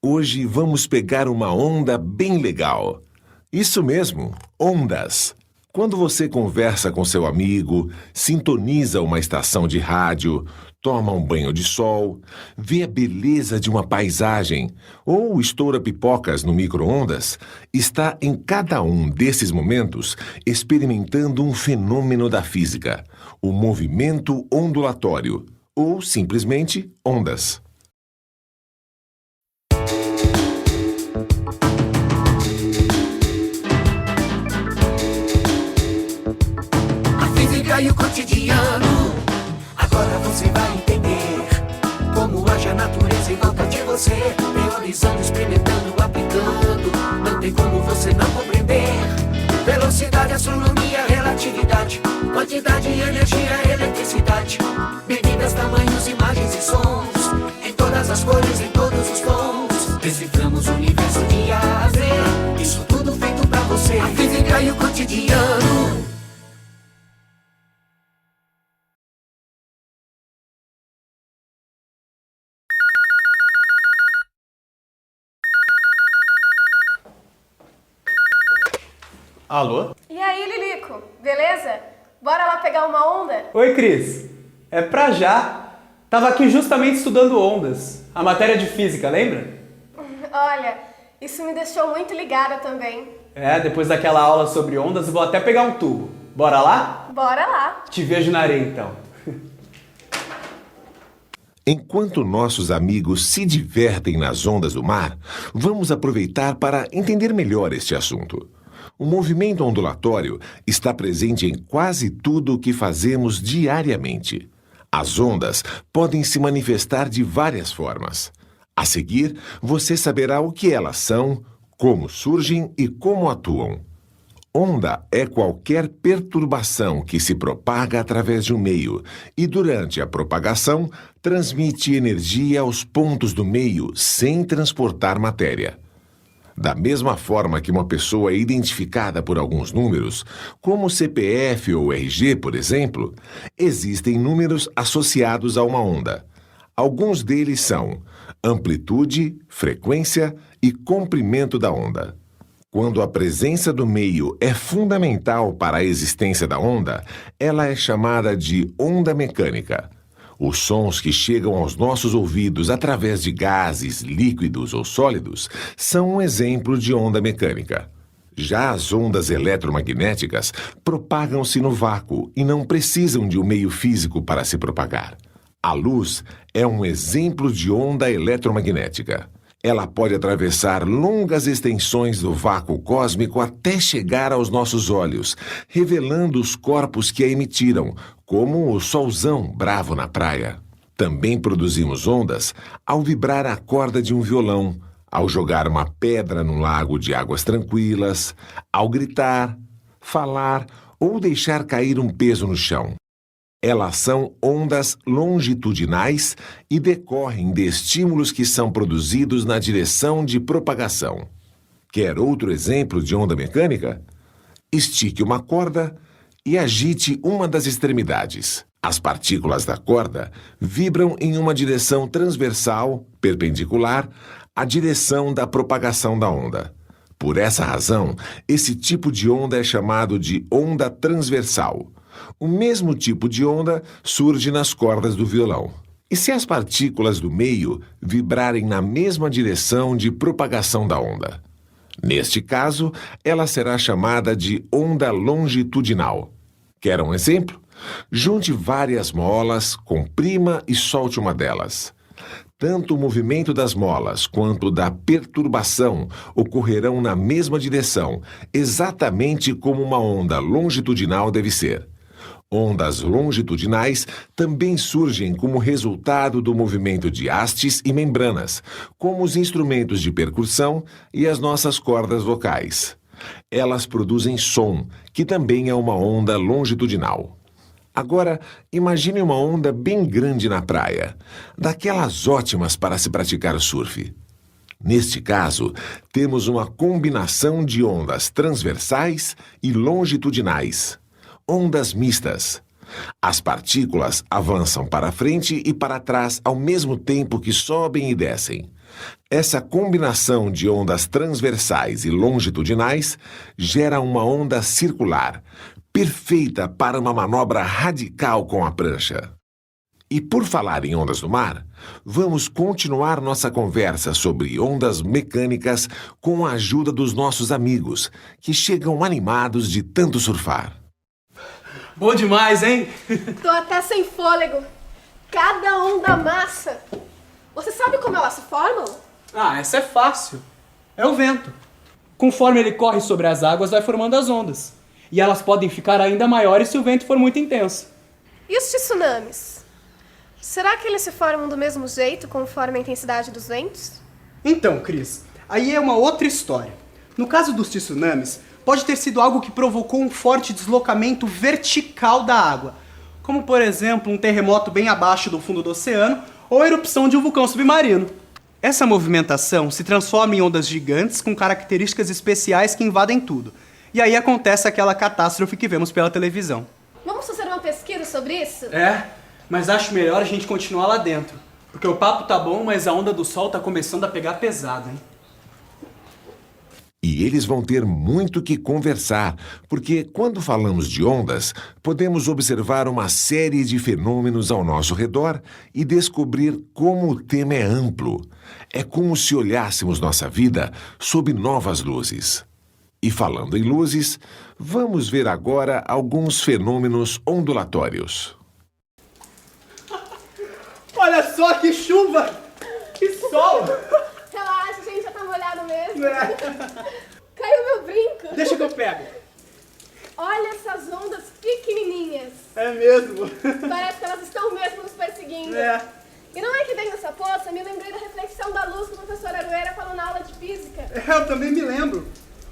Hoje vamos pegar uma onda bem legal. Isso mesmo, ondas. Quando você conversa com seu amigo, sintoniza uma estação de rádio, toma um banho de sol, vê a beleza de uma paisagem ou estoura pipocas no micro-ondas, está em cada um desses momentos experimentando um fenômeno da física, o movimento ondulatório, ou simplesmente ondas. E o cotidiano, agora você vai entender como age a natureza em volta de você, teorizando, experimentando, aplicando. Não tem como você não compreender. Velocidade, astronomia, relatividade, quantidade, energia, eletricidade, medidas, tamanhos, imagens e sons, em todas as cores, em todos os tons. Deciframos o universo de A a Z, isso tudo feito pra você. A física e o cotidiano. Alô? E aí, Lilico, beleza? Bora lá pegar uma onda? Oi, Cris. É pra já. Tava aqui justamente estudando ondas, a matéria de física, lembra? Olha, isso me deixou muito ligada também. Depois daquela aula sobre ondas, vou até pegar um tubo. Bora lá? Bora lá. Te vejo na areia, então. Enquanto nossos amigos se divertem nas ondas do mar, vamos aproveitar para entender melhor este assunto. O movimento ondulatório está presente em quase tudo o que fazemos diariamente. As ondas podem se manifestar de várias formas. A seguir, você saberá o que elas são, como surgem e como atuam. Onda é qualquer perturbação que se propaga através de um meio e, durante a propagação, transmite energia aos pontos do meio sem transportar matéria. Da mesma forma que uma pessoa é identificada por alguns números, como CPF ou RG, por exemplo, existem números associados a uma onda. Alguns deles são amplitude, frequência e comprimento da onda. Quando a presença do meio é fundamental para a existência da onda, ela é chamada de onda mecânica. Os sons que chegam aos nossos ouvidos através de gases, líquidos ou sólidos são um exemplo de onda mecânica. Já as ondas eletromagnéticas propagam-se no vácuo e não precisam de um meio físico para se propagar. A luz é um exemplo de onda eletromagnética. Ela pode atravessar longas extensões do vácuo cósmico até chegar aos nossos olhos, revelando os corpos que a emitiram, como o solzão bravo na praia. Também produzimos ondas ao vibrar a corda de um violão, ao jogar uma pedra num lago de águas tranquilas, ao gritar, falar ou deixar cair um peso no chão. Elas são ondas longitudinais e decorrem de estímulos que são produzidos na direção de propagação. Quer outro exemplo de onda mecânica? Estique uma corda e agite uma das extremidades. As partículas da corda vibram em uma direção transversal, perpendicular, à direção da propagação da onda. Por essa razão, esse tipo de onda é chamado de onda transversal. O mesmo tipo de onda surge nas cordas do violão. E se as partículas do meio vibrarem na mesma direção de propagação da onda? Neste caso, ela será chamada de onda longitudinal. Quer um exemplo? Junte várias molas, comprima e solte uma delas. Tanto o movimento das molas quanto da perturbação ocorrerão na mesma direção, exatamente como uma onda longitudinal deve ser. Ondas longitudinais também surgem como resultado do movimento de hastes e membranas, como os instrumentos de percussão e as nossas cordas vocais. Elas produzem som, que também é uma onda longitudinal. Agora, imagine uma onda bem grande na praia, daquelas ótimas para se praticar surf. Neste caso, temos uma combinação de ondas transversais e longitudinais. Ondas mistas. As partículas avançam para frente e para trás ao mesmo tempo que sobem e descem. Essa combinação de ondas transversais e longitudinais gera uma onda circular, perfeita para uma manobra radical com a prancha. E por falar em ondas do mar, vamos continuar nossa conversa sobre ondas mecânicas com a ajuda dos nossos amigos, que chegam animados de tanto surfar. Bom demais, hein? Tô até sem fôlego. Cada onda massa. Você sabe como elas se formam? Ah, essa é fácil. É o vento. Conforme ele corre sobre as águas, vai formando as ondas. E elas podem ficar ainda maiores se o vento for muito intenso. E os tsunamis? Será que eles se formam do mesmo jeito, conforme a intensidade dos ventos? Então, Cris, aí é uma outra história. No caso dos tsunamis, pode ter sido algo que provocou um forte deslocamento vertical da água, como, por exemplo, um terremoto bem abaixo do fundo do oceano ou a erupção de um vulcão submarino. Essa movimentação se transforma em ondas gigantes com características especiais que invadem tudo. E aí acontece aquela catástrofe que vemos pela televisão. Vamos fazer uma pesquisa sobre isso? É, mas acho melhor a gente continuar lá dentro. Porque o papo tá bom, mas a onda do sol tá começando a pegar pesado, hein? E eles vão ter muito que conversar, porque quando falamos de ondas, podemos observar uma série de fenômenos ao nosso redor e descobrir como o tema é amplo. É como se olhássemos nossa vida sob novas luzes. E falando em luzes, vamos ver agora alguns fenômenos ondulatórios. Olha só que chuva! Que sol! Relaxa, gente, já tá molhado mesmo. Caiu meu brinco. Deixa que eu pego. Olha essas ondas pequenininhas. É mesmo? Parece que elas estão mesmo nos perseguindo. É. E não é que dentro dessa poça, me lembrei da reflexão da luz que o professor Arueira falou na aula de física. Eu também me lembro.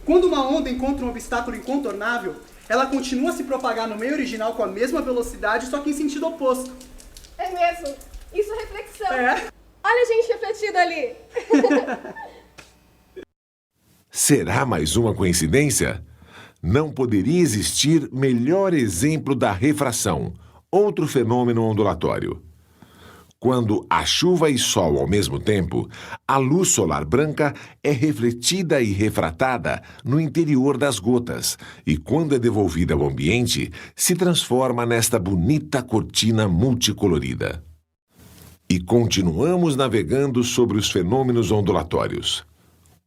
Quando uma onda encontra um obstáculo incontornável, ela continua a se propagar no meio original com a mesma velocidade, só que em sentido oposto. É mesmo. Isso é reflexão. É. Olha a gente refletido ali. Será mais uma coincidência? Não poderia existir melhor exemplo da refração, outro fenômeno ondulatório. Quando há chuva e sol ao mesmo tempo, a luz solar branca é refletida e refratada no interior das gotas e, quando é devolvida ao ambiente, se transforma nesta bonita cortina multicolorida. E continuamos navegando sobre os fenômenos ondulatórios.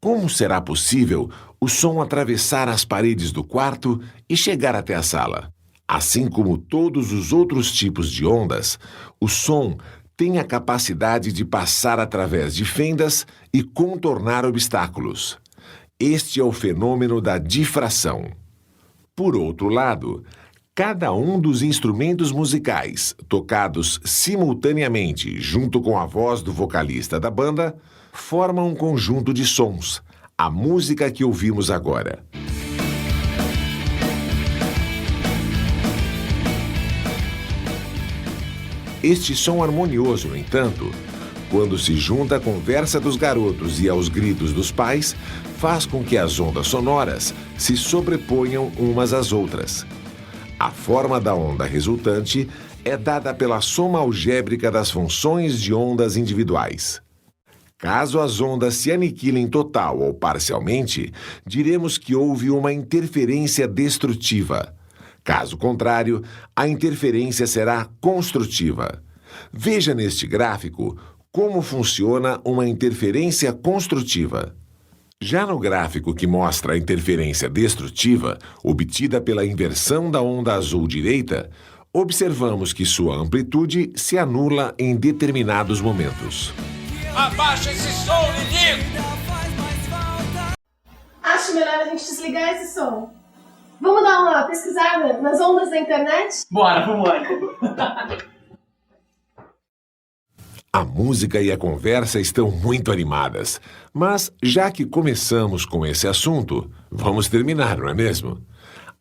Como será possível o som atravessar as paredes do quarto e chegar até a sala? Assim como todos os outros tipos de ondas, o som tem a capacidade de passar através de fendas e contornar obstáculos. Este é o fenômeno da difração. Por outro lado, cada um dos instrumentos musicais, tocados simultaneamente junto com a voz do vocalista da banda, forma um conjunto de sons, a música que ouvimos agora. Este som harmonioso, no entanto, quando se junta à conversa dos garotos e aos gritos dos pais, faz com que as ondas sonoras se sobreponham umas às outras. A forma da onda resultante é dada pela soma algébrica das funções de ondas individuais. Caso as ondas se aniquilem total ou parcialmente, diremos que houve uma interferência destrutiva. Caso contrário, a interferência será construtiva. Veja neste gráfico como funciona uma interferência construtiva. Já no gráfico que mostra a interferência destrutiva, obtida pela inversão da onda azul direita, observamos que sua amplitude se anula em determinados momentos. Abaixa esse som, Lilico! Acho melhor a gente desligar esse som. Vamos dar uma pesquisada nas ondas da internet? Bora, vamos lá. A música e a conversa estão muito animadas, mas já que começamos com esse assunto, vamos terminar, não é mesmo?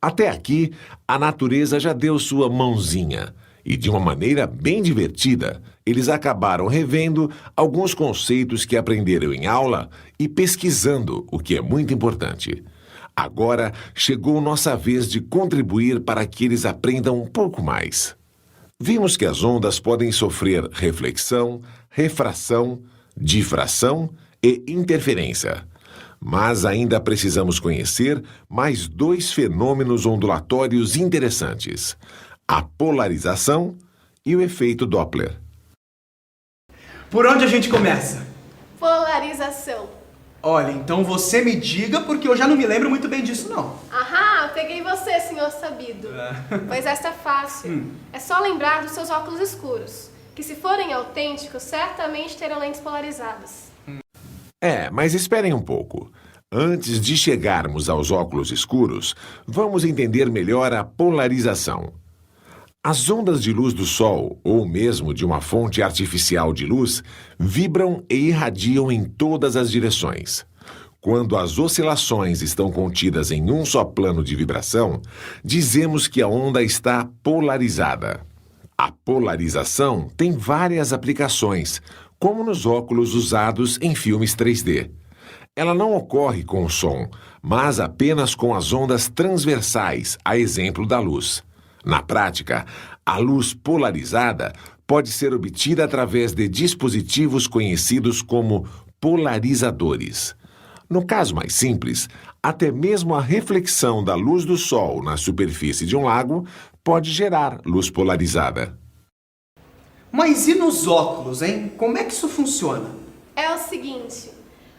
Até aqui, a natureza já deu sua mãozinha e, de uma maneira bem divertida, eles acabaram revendo alguns conceitos que aprenderam em aula e pesquisando, o que é muito importante. Agora chegou nossa vez de contribuir para que eles aprendam um pouco mais. Vimos que as ondas podem sofrer reflexão, refração, difração e interferência. Mas ainda precisamos conhecer mais 2 fenômenos ondulatórios interessantes: a polarização e o efeito Doppler. Por onde a gente começa? Polarização. Olha, então você me diga, porque eu já não me lembro muito bem disso, não. Ahá, peguei você, senhor sabido. Pois esta é fácil. É só lembrar dos seus óculos escuros, que se forem autênticos, certamente terão lentes polarizadas. Mas esperem um pouco. Antes de chegarmos aos óculos escuros, vamos entender melhor a polarização. As ondas de luz do Sol, ou mesmo de uma fonte artificial de luz, vibram e irradiam em todas as direções. Quando as oscilações estão contidas em um só plano de vibração, dizemos que a onda está polarizada. A polarização tem várias aplicações, como nos óculos usados em filmes 3D. Ela não ocorre com o som, mas apenas com as ondas transversais, a exemplo da luz. Na prática, a luz polarizada pode ser obtida através de dispositivos conhecidos como polarizadores. No caso mais simples, até mesmo a reflexão da luz do Sol na superfície de um lago pode gerar luz polarizada. Mas e nos óculos, hein? Como é que isso funciona? É o seguinte,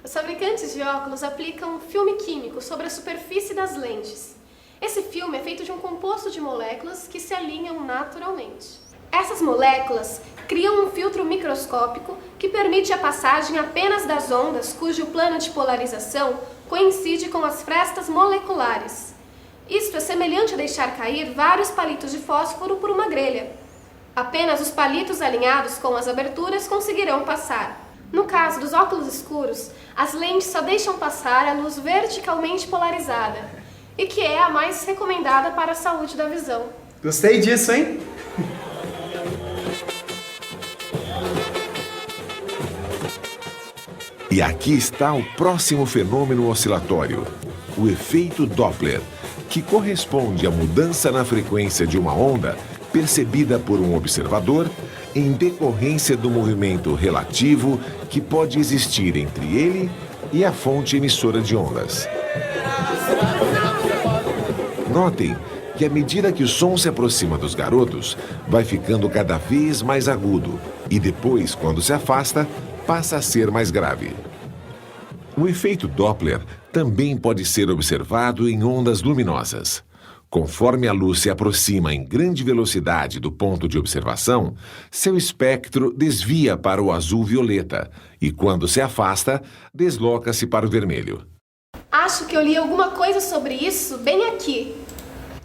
os fabricantes de óculos aplicam um filme químico sobre a superfície das lentes. Esse filme é feito de um composto de moléculas que se alinham naturalmente. Essas moléculas criam um filtro microscópico que permite a passagem apenas das ondas cujo plano de polarização coincide com as frestas moleculares. Isto é semelhante a deixar cair vários palitos de fósforo por uma grelha. Apenas os palitos alinhados com as aberturas conseguirão passar. No caso dos óculos escuros, as lentes só deixam passar a luz verticalmente polarizada, e que é a mais recomendada para a saúde da visão. Gostei disso, hein? E aqui está o próximo fenômeno oscilatório, o efeito Doppler, que corresponde à mudança na frequência de uma onda percebida por um observador em decorrência do movimento relativo que pode existir entre ele e a fonte emissora de ondas. Notem que à medida que o som se aproxima dos garotos, vai ficando cada vez mais agudo e depois, quando se afasta, passa a ser mais grave. O efeito Doppler também pode ser observado em ondas luminosas. Conforme a luz se aproxima em grande velocidade do ponto de observação, seu espectro desvia para o azul-violeta e, quando se afasta, desloca-se para o vermelho. Acho que eu li alguma coisa sobre isso bem aqui.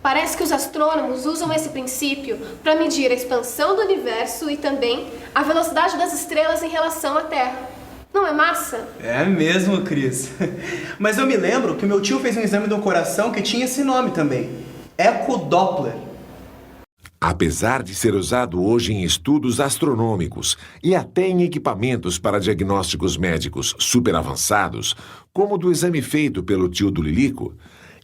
Parece que os astrônomos usam esse princípio para medir a expansão do universo e também a velocidade das estrelas em relação à Terra. Não é massa? É mesmo, Cris. Mas eu me lembro que meu tio fez um exame do coração que tinha esse nome também. Ecodoppler. Apesar de ser usado hoje em estudos astronômicos e até em equipamentos para diagnósticos médicos super avançados, como o do exame feito pelo tio do Lilico,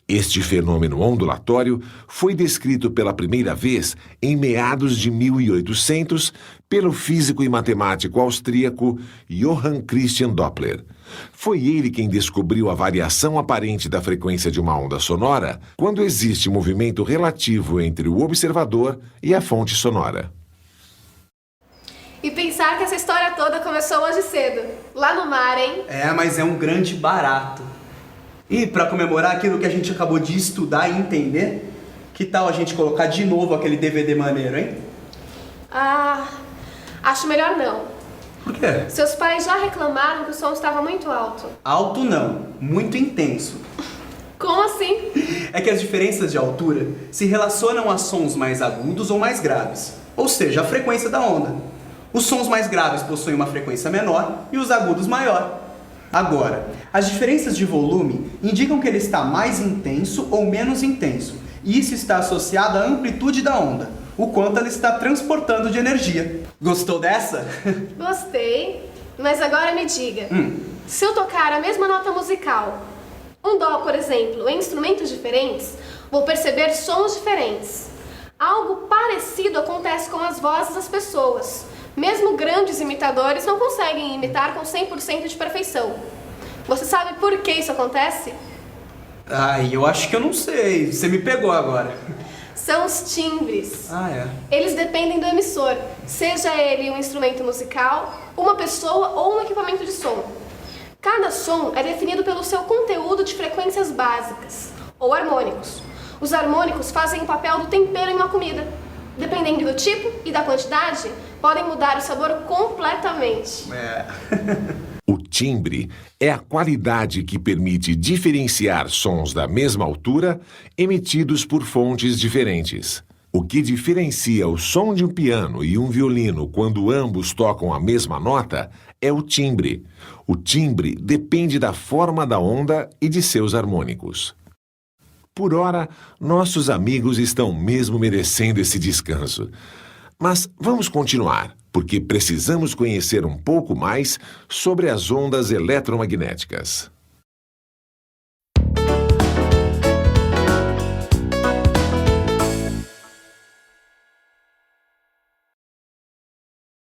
este fenômeno ondulatório foi descrito pela primeira vez em meados de 1800 pelo físico e matemático austríaco Johann Christian Doppler. Foi ele quem descobriu a variação aparente da frequência de uma onda sonora quando existe movimento relativo entre o observador e a fonte sonora. E pensar que essa história toda começou hoje cedo, lá no mar, hein? Mas é um grande barato. E para comemorar aquilo que a gente acabou de estudar e entender, que tal a gente colocar de novo aquele DVD maneiro, hein? Acho melhor não. Por quê? Seus pais já reclamaram que o som estava muito alto. Alto não, muito intenso. Como assim? É que as diferenças de altura se relacionam a sons mais agudos ou mais graves, ou seja, a frequência da onda. Os sons mais graves possuem uma frequência menor e os agudos maior. Agora, as diferenças de volume indicam que ele está mais intenso ou menos intenso, e isso está associado à amplitude da onda, o quanto ela está transportando de energia. Gostou dessa? Gostei, mas agora me diga, se eu tocar a mesma nota musical, um dó, por exemplo, em instrumentos diferentes, vou perceber sons diferentes. Algo parecido acontece com as vozes das pessoas. Mesmo grandes imitadores não conseguem imitar com 100% de perfeição. Você sabe por que isso acontece? Ai, eu acho que eu não sei. Você me pegou agora. São os timbres. Ah, é. Eles dependem do emissor, seja ele um instrumento musical, uma pessoa ou um equipamento de som. Cada som é definido pelo seu conteúdo de frequências básicas, ou harmônicos. Os harmônicos fazem o papel do tempero em uma comida. Dependendo do tipo e da quantidade, podem mudar o sabor completamente. O timbre é a qualidade que permite diferenciar sons da mesma altura emitidos por fontes diferentes. O que diferencia o som de um piano e um violino quando ambos tocam a mesma nota é o timbre. O timbre depende da forma da onda e de seus harmônicos. Por ora, nossos amigos estão mesmo merecendo esse descanso. Mas vamos continuar, porque precisamos conhecer um pouco mais sobre as ondas eletromagnéticas.